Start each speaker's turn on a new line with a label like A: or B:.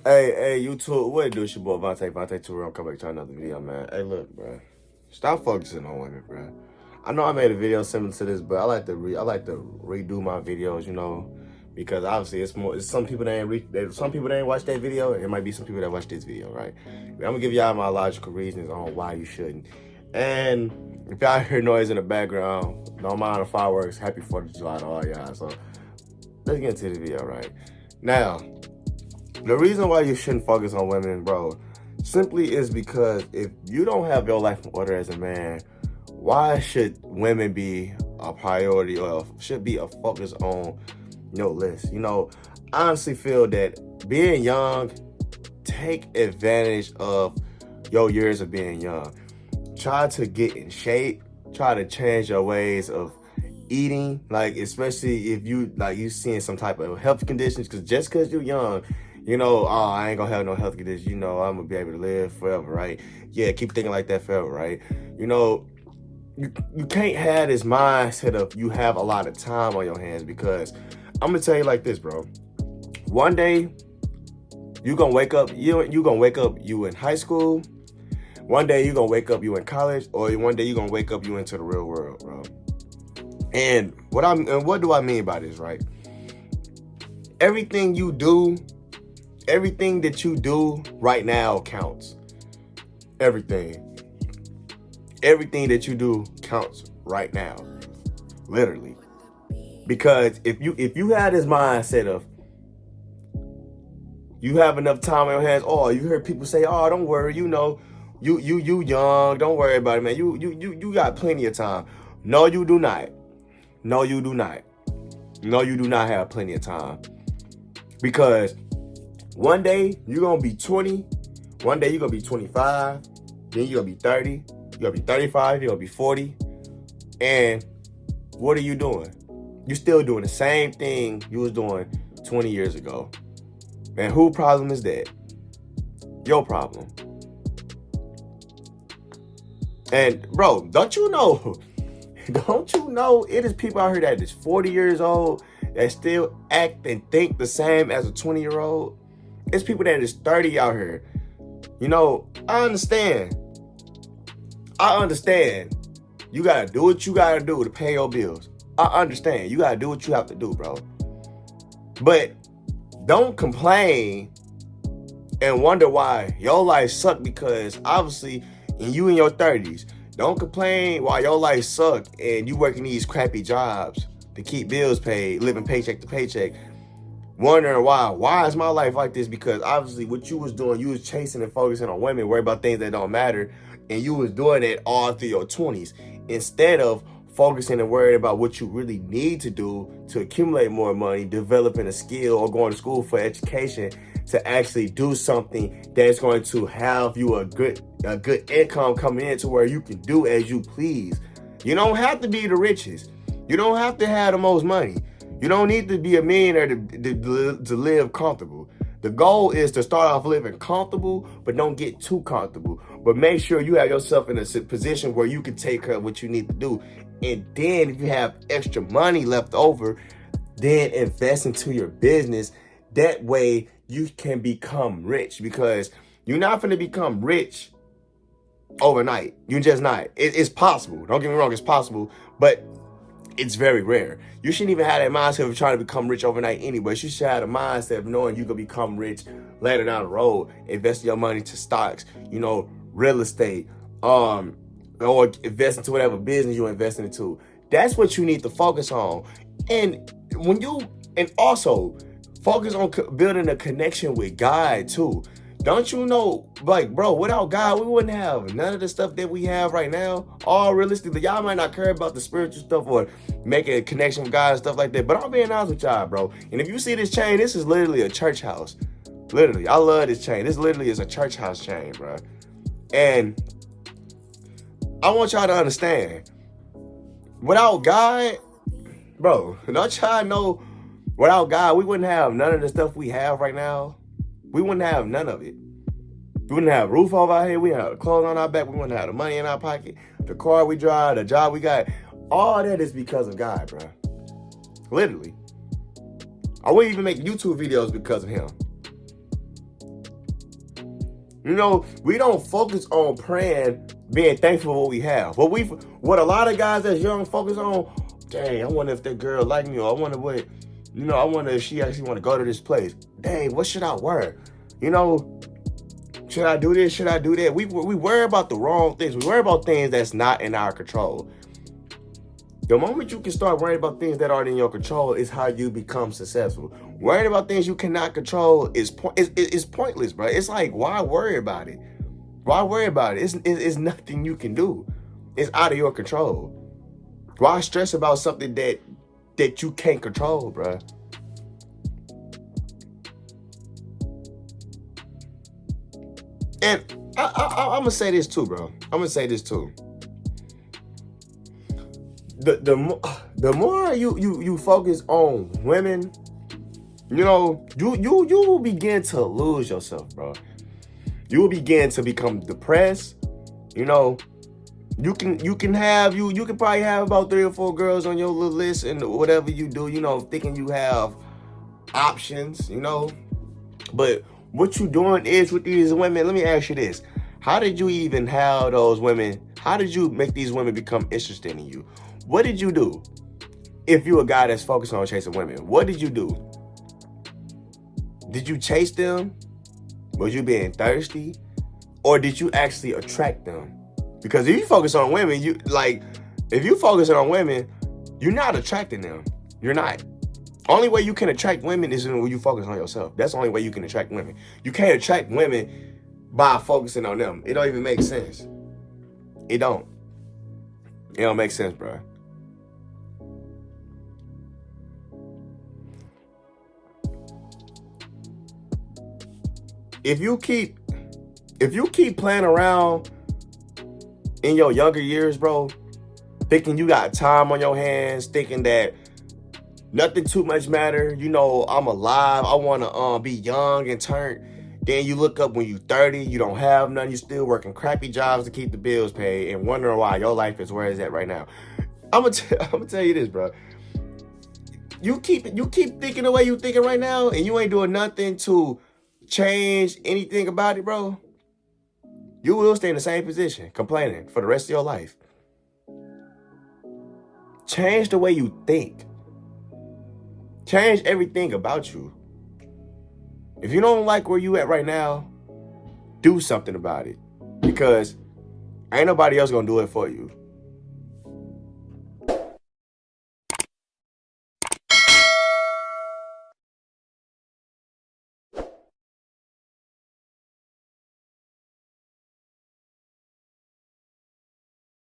A: Hey, YouTube, what it do? It's your boy Vontae Terrell. Come back to another video, man. Hey, look, bro. Stop focusing on women, bro. I know I made a video similar to this, but I like to redo my videos, because obviously it's some people that ain't watch that video. It might be some people that watch this video, right? But I'm gonna give y'all my logical reasons on why you shouldn't. And if y'all hear noise in the background, don't mind the fireworks. Happy 4th of July to all y'all. So let's get into the video, right? Now, the reason why you shouldn't focus on women, bro, simply is because if you don't have your life in order as a man, why should women be a priority or should be a focus on your list? I honestly feel that being young, take advantage of your years of being young. Try to get in shape. Try to change your ways of eating, like especially if you seeing some type of health conditions, because just because you're young, I ain't gonna have no health conditions, I'm gonna be able to live forever, right? Yeah, keep thinking like that forever, right? You can't have this mindset of you have a lot of time on your hands, because I'm gonna tell you like this, bro. One day you gonna wake up, you in high school. One day you gonna wake up, you in college, or one day you gonna wake up, you into the real world, bro. And what do I mean by this, right? Everything that you do right now counts. Everything that you do counts right now, literally. Because if you have this mindset of you have enough time on your hands, you hear people say, don't worry, you young, don't worry about it, man. You got plenty of time. No, you do not. No, you do not. No, you do not have plenty of time. Because one day you're going to be 20. One day you're going to be 25. Then you're going to be 30. You're going to be 35. You're going to be 40. And what are you doing? You're still doing the same thing you was doing 20 years ago. And whose problem is that? Your problem. And bro, don't you know it is people out here that is 40 years old that still act and think the same as a 20-year-old? It's people that is 30 out here. I understand. You gotta do what you gotta do to pay your bills. I understand. You gotta do what you have to do, bro. But don't complain and wonder why your life sucked, because obviously you in your 30s. Don't complain why your life sucked and you working these crappy jobs to keep bills paid, living paycheck to paycheck, wondering why is my life like this? Because obviously what you was doing, you was chasing and focusing on women, worried about things that don't matter, and you was doing it all through your 20s instead of focusing and worrying about what you really need to do to accumulate more money, developing a skill, or going to school for education to actually do something that's going to have you a good income coming in to where you can do as you please. You don't have to be the richest. You don't have to have the most money. You don't need to be a millionaire to live comfortable. The goal is to start off living comfortable, but don't get too comfortable. But make sure you have yourself in a position where you can take care of what you need to do. And then if you have extra money left over, then invest into your business. That way you can become rich, because you're not going to become rich overnight. You're just not. It's possible. Don't get me wrong, it's possible, but it's very rare. You shouldn't even have that mindset of trying to become rich overnight anyway. You should have the mindset of knowing you can become rich later down the road, investing your money to stocks, real estate, or invest into whatever business you're investing into. That's what you need to focus on. And also focus on building a connection with God too. Don't you know, bro, without God, we wouldn't have none of the stuff that we have right now. All realistically, y'all might not care about the spiritual stuff or making a connection with God and stuff like that. But I'm being honest with y'all, bro. And if you see this chain, this is literally a church house. Literally, I love this chain. This literally is a church house chain, bro. And I want y'all to understand, without God, bro, don't y'all know, without God, we wouldn't have none of the stuff we have right now. We wouldn't have none of it. We wouldn't have a roof over our head. We wouldn't have clothes on our back. We wouldn't have the money in our pocket. The car we drive, the job we got. All that is because of God, bro. Literally. I wouldn't even make YouTube videos because of him. You know, we don't focus on praying, being thankful for what we have. What a lot of guys that's young focus on, dang, I wonder if that girl like me, or I wonder what, I wonder if she actually want to go to this place. Dang, what should I wear? Should I do this? Should I do that? We worry about the wrong things. We worry about things that's not in our control. The moment you can start worrying about things that aren't in your control is how you become successful. Worrying about things you cannot control is pointless, bro. It's like, why worry about it? Why worry about it? It's nothing you can do. It's out of your control. Why stress about something that you can't control, bro? And I'm gonna say this too, bro. I'm gonna say this too. The more you focus on women, you will begin to lose yourself, bro. You will begin to become depressed. You can probably have about 3 or 4 girls on your little list, and whatever you do, thinking you have options, But what you doing is with these women, let me ask you this. How did you even have those women? How did you make these women become interested in you? What did you do? If you're a guy that's focused on chasing women, what did you do? Did you chase them? Was you being thirsty? Or did you actually attract them? Because if you focus on women, if you focus on women, you're not attracting them. You're not. Only way you can attract women is when you focus on yourself. That's the only way you can attract women. You can't attract women by focusing on them. It don't even make sense. It don't make sense, bro. If you keep playing around in your younger years, bro, thinking you got time on your hands, thinking that nothing too much matter, I'm alive, I want to be young and turn. Then you look up when you're 30, you don't have none, you still working crappy jobs to keep the bills paid and wondering why your life is where it's at right now. I'm gonna tell you this, bro. You keep thinking the way you thinking right now, and you ain't doing nothing to change anything about it, bro. You will stay in the same position, complaining for the rest of your life. Change the way you think. Change everything about you. If you don't like where you at right now, do something about it. Because ain't nobody else gonna do it for you.